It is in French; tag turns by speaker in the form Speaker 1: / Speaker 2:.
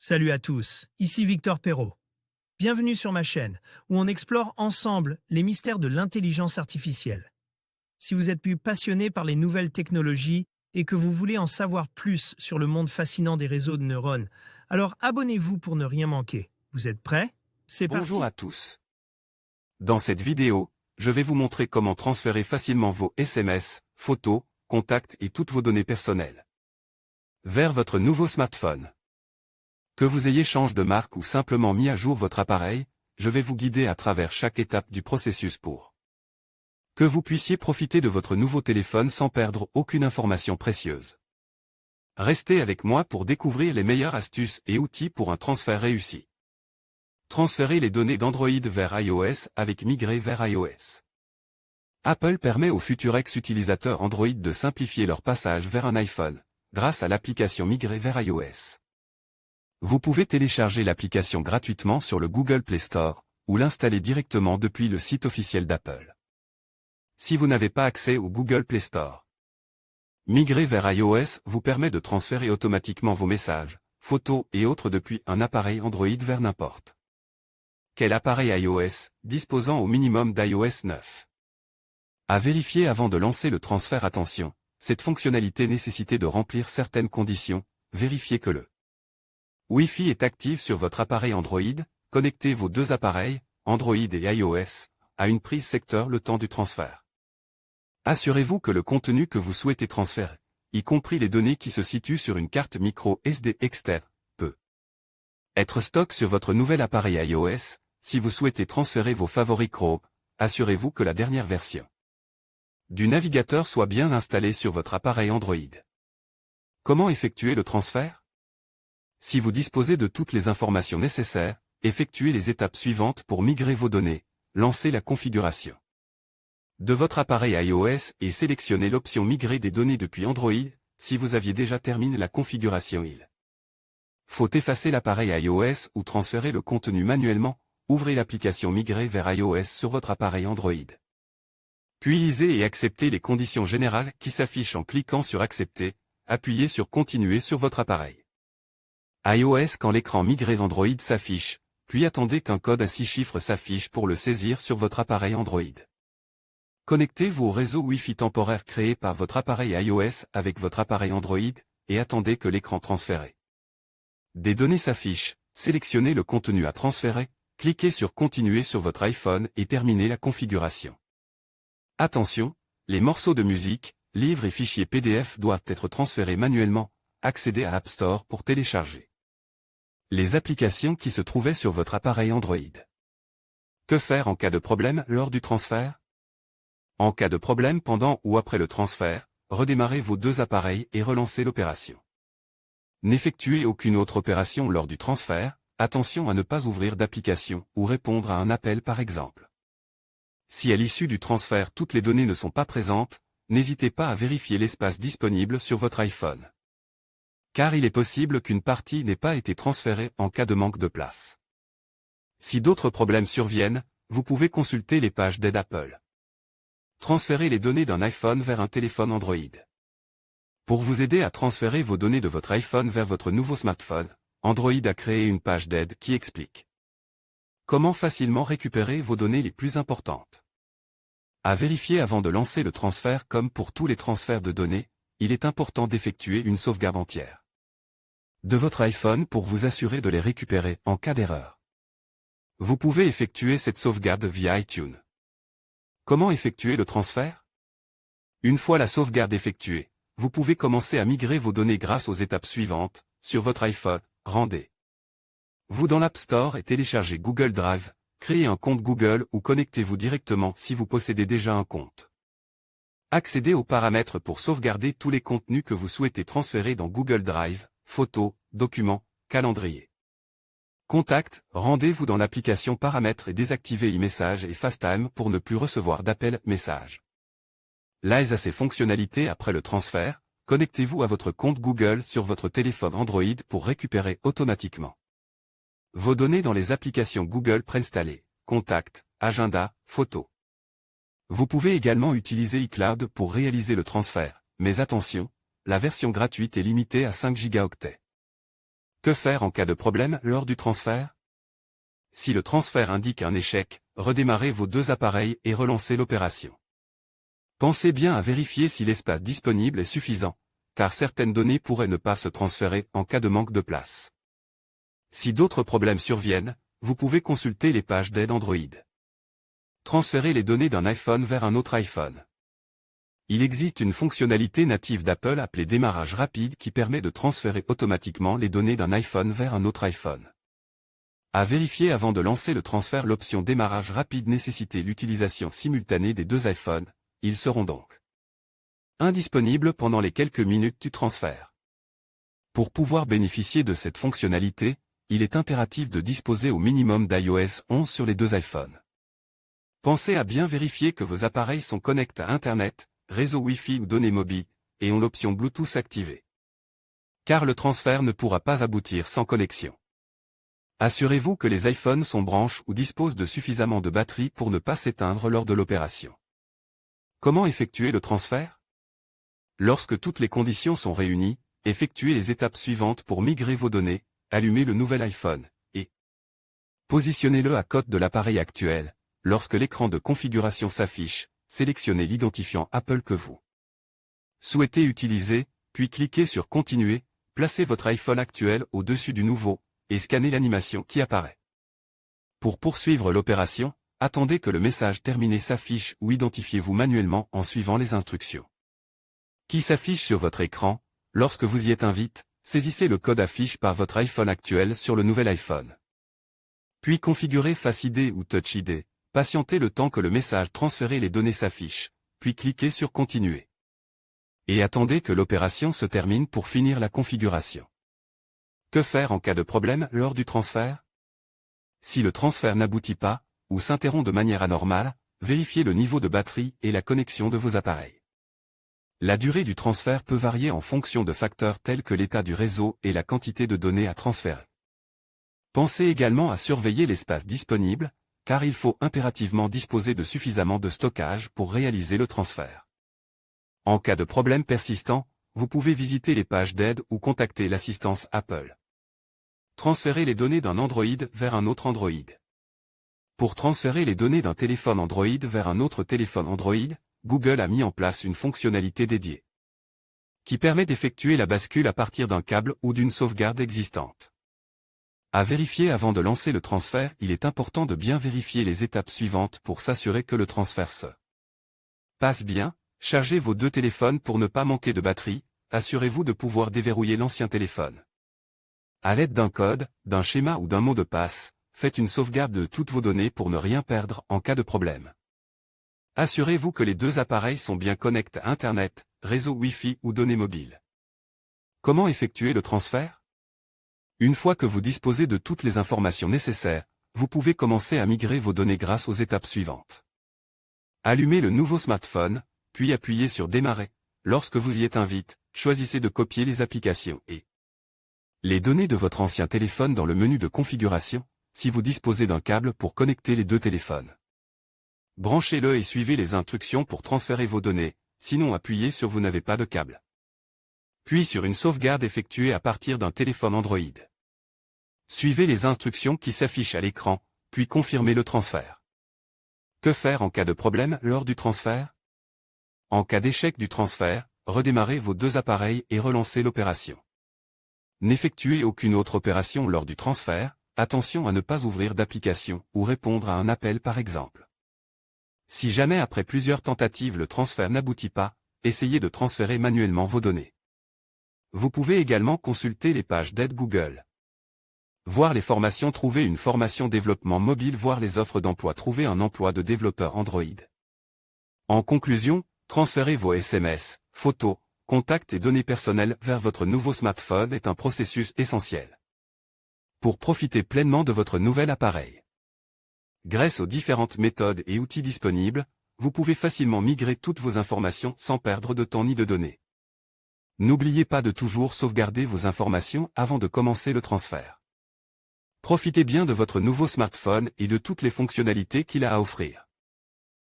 Speaker 1: Salut à tous, ici Victor Perrault. Bienvenue sur ma chaîne, où on explore ensemble les mystères de l'intelligence artificielle. Si vous êtes plus passionné par les nouvelles technologies et que vous voulez en savoir plus sur le monde fascinant des réseaux de neurones, alors abonnez-vous pour ne rien manquer. Vous êtes prêts? C'est parti.
Speaker 2: Bonjour à tous. Dans cette vidéo, je vais vous montrer comment transférer facilement vos SMS, photos, contacts et toutes vos données personnelles vers votre nouveau smartphone. Que vous ayez changé de marque ou simplement mis à jour votre appareil, je vais vous guider à travers chaque étape du processus pour que vous puissiez profiter de votre nouveau téléphone sans perdre aucune information précieuse. Restez avec moi pour découvrir les meilleures astuces et outils pour un transfert réussi. Transférer les données d'Android vers iOS avec migrer vers iOS. Apple permet aux futurs ex-utilisateurs Android de simplifier leur passage vers un iPhone, grâce à l'application Migrer vers iOS. Vous pouvez télécharger l'application gratuitement sur le Google Play Store, ou l'installer directement depuis le site officiel d'Apple. Si vous n'avez pas accès au Google Play Store, Migrer vers iOS vous permet de transférer automatiquement vos messages, photos et autres depuis un appareil Android vers n'importe quel appareil iOS, disposant au minimum d'iOS 9. À vérifier avant de lancer le transfert. Attention, cette fonctionnalité nécessite de remplir certaines conditions. Vérifiez que le Wi-Fi est actif sur votre appareil Android. Connectez vos deux appareils, Android et iOS, à une prise secteur le temps du transfert. Assurez-vous que le contenu que vous souhaitez transférer, y compris les données qui se situent sur une carte micro SD externe, peut être stock sur votre nouvel appareil iOS. Si vous souhaitez transférer vos favoris Chrome, assurez-vous que la dernière version du navigateur soit bien installée sur votre appareil Android. Comment effectuer le transfert? Si vous disposez de toutes les informations nécessaires, effectuez les étapes suivantes pour migrer vos données. Lancez la configuration de votre appareil iOS et sélectionnez l'option Migrer des données depuis Android. Si vous aviez déjà terminé la configuration, il faut effacer l'appareil iOS ou transférer le contenu manuellement. Ouvrez l'application Migrer vers iOS sur votre appareil Android. Puis lisez et acceptez les conditions générales qui s'affichent en cliquant sur Accepter. Appuyez sur Continuer sur votre appareil iOS quand l'écran Migrer Android s'affiche, puis attendez qu'un code à 6 chiffres s'affiche pour le saisir sur votre appareil Android. Connectez-vous au réseau Wi-Fi temporaire créé par votre appareil iOS avec votre appareil Android, et attendez que l'écran transféré des données s'affiche. Sélectionnez le contenu à transférer, cliquez sur Continuer sur votre iPhone et terminez la configuration. Attention, les morceaux de musique, livres et fichiers PDF doivent être transférés manuellement. Accédez à App Store pour télécharger les applications qui se trouvaient sur votre appareil Android. Que faire en cas de problème lors du transfert? En cas de problème pendant ou après le transfert, redémarrez vos deux appareils et relancez l'opération. N'effectuez aucune autre opération lors du transfert. Attention à ne pas ouvrir d'application ou répondre à un appel par exemple. Si à l'issue du transfert toutes les données ne sont pas présentes, n'hésitez pas à vérifier l'espace disponible sur votre iPhone. Car il est possible qu'une partie n'ait pas été transférée en cas de manque de place. Si d'autres problèmes surviennent, vous pouvez consulter les pages d'aide Apple. Transférez les données d'un iPhone vers un téléphone Android. Pour vous aider à transférer vos données de votre iPhone vers votre nouveau smartphone, Android a créé une page d'aide qui explique comment facilement récupérer vos données les plus importantes. À vérifier avant de lancer le transfert. Comme pour tous les transferts de données, il est important d'effectuer une sauvegarde entière de votre iPhone pour vous assurer de les récupérer en cas d'erreur. Vous pouvez effectuer cette sauvegarde via iTunes. Comment effectuer le transfert? Une fois la sauvegarde effectuée, vous pouvez commencer à migrer vos données grâce aux étapes suivantes. Sur votre iPhone, rendez-vous dans l'App Store et téléchargez Google Drive, créez un compte Google ou connectez-vous directement si vous possédez déjà un compte. Accédez aux paramètres pour sauvegarder tous les contenus que vous souhaitez transférer dans Google Drive, photos, documents, calendrier. Contact, rendez-vous dans l'application Paramètres et désactivez e-message et FaceTime pour ne plus recevoir d'appels messages. Là à ces fonctionnalités après le transfert, connectez-vous à votre compte Google sur votre téléphone Android pour récupérer automatiquement vos données dans les applications Google préinstallées, Contact, Agenda, Photos. Vous pouvez également utiliser iCloud pour réaliser le transfert, mais attention, la version gratuite est limitée à 5 Go. Que faire en cas de problème lors du transfert? Si le transfert indique un échec, redémarrez vos deux appareils et relancez l'opération. Pensez bien à vérifier si l'espace disponible est suffisant, car certaines données pourraient ne pas se transférer en cas de manque de place. Si d'autres problèmes surviennent, vous pouvez consulter les pages d'aide Android. Transférez les données d'un iPhone vers un autre iPhone. Il existe une fonctionnalité native d'Apple appelée démarrage rapide qui permet de transférer automatiquement les données d'un iPhone vers un autre iPhone. À vérifier avant de lancer le transfert, l'option démarrage rapide nécessite l'utilisation simultanée des deux iPhones, ils seront donc indisponibles pendant les quelques minutes du transfert. Pour pouvoir bénéficier de cette fonctionnalité, il est impératif de disposer au minimum d'iOS 11 sur les deux iPhones. Pensez à bien vérifier que vos appareils sont connectés à Internet, réseau Wi-Fi ou données mobiles, et ont l'option Bluetooth activée. Car le transfert ne pourra pas aboutir sans connexion. Assurez-vous que les iPhones sont branches ou disposent de suffisamment de batterie pour ne pas s'éteindre lors de l'opération. Comment effectuer le transfert? Lorsque toutes les conditions sont réunies, effectuez les étapes suivantes pour migrer vos données, allumez le nouvel iPhone, et positionnez-le à côté de l'appareil actuel. Lorsque l'écran de configuration s'affiche, sélectionnez l'identifiant Apple que vous souhaitez utiliser, puis cliquez sur Continuer, placez votre iPhone actuel au-dessus du nouveau, et scannez l'animation qui apparaît. Pour poursuivre l'opération, attendez que le message terminé s'affiche ou identifiez-vous manuellement en suivant les instructions qui s'affichent sur votre écran. Lorsque vous y êtes invite, saisissez le code affiché par votre iPhone actuel sur le nouvel iPhone. Puis configurez Face ID ou Touch ID, patientez le temps que le message transférer les données s'affiche, puis cliquez sur Continuer. Et attendez que l'opération se termine pour finir la configuration. Que faire en cas de problème lors du transfert? Si le transfert n'aboutit pas, ou s'interrompt de manière anormale, vérifiez le niveau de batterie et la connexion de vos appareils. La durée du transfert peut varier en fonction de facteurs tels que l'état du réseau et la quantité de données à transférer. Pensez également à surveiller l'espace disponible, car il faut impérativement disposer de suffisamment de stockage pour réaliser le transfert. En cas de problème persistant, vous pouvez visiter les pages d'aide ou contacter l'assistance Apple. Transférez les données d'un Android vers un autre Android. Pour transférer les données d'un téléphone Android vers un autre téléphone Android, Google a mis en place une fonctionnalité dédiée qui permet d'effectuer la bascule à partir d'un câble ou d'une sauvegarde existante. À vérifier avant de lancer le transfert, il est important de bien vérifier les étapes suivantes pour s'assurer que le transfert se passe bien. Chargez vos deux téléphones pour ne pas manquer de batterie, assurez-vous de pouvoir déverrouiller l'ancien téléphone. À l'aide d'un code, d'un schéma ou d'un mot de passe, faites une sauvegarde de toutes vos données pour ne rien perdre en cas de problème. Assurez-vous que les deux appareils sont bien connectés à Internet, réseau Wi-Fi ou données mobiles. Comment effectuer le transfert? Une fois que vous disposez de toutes les informations nécessaires, vous pouvez commencer à migrer vos données grâce aux étapes suivantes. Allumez le nouveau smartphone, puis appuyez sur Démarrer. Lorsque vous y êtes invite, choisissez de copier les applications et les données de votre ancien téléphone dans le menu de configuration, si vous disposez d'un câble pour connecter les deux téléphones. Branchez-le et suivez les instructions pour transférer vos données, sinon appuyez sur Vous n'avez pas de câble. Puis sur une sauvegarde effectuée à partir d'un téléphone Android. Suivez les instructions qui s'affichent à l'écran, puis confirmez le transfert. Que faire en cas de problème lors du transfert? En cas d'échec du transfert, redémarrez vos deux appareils et relancez l'opération. N'effectuez aucune autre opération lors du transfert, attention à ne pas ouvrir d'application ou répondre à un appel par exemple. Si jamais après plusieurs tentatives le transfert n'aboutit pas, essayez de transférer manuellement vos données. Vous pouvez également consulter les pages d'aide Google. Voir les formations, trouver une formation développement mobile, voir les offres d'emploi, trouver un emploi de développeur Android. En conclusion, transférer vos SMS, photos, contacts et données personnelles vers votre nouveau smartphone est un processus essentiel pour profiter pleinement de votre nouvel appareil. Grâce aux différentes méthodes et outils disponibles, vous pouvez facilement migrer toutes vos informations sans perdre de temps ni de données. N'oubliez pas de toujours sauvegarder vos informations avant de commencer le transfert. Profitez bien de votre nouveau smartphone et de toutes les fonctionnalités qu'il a à offrir.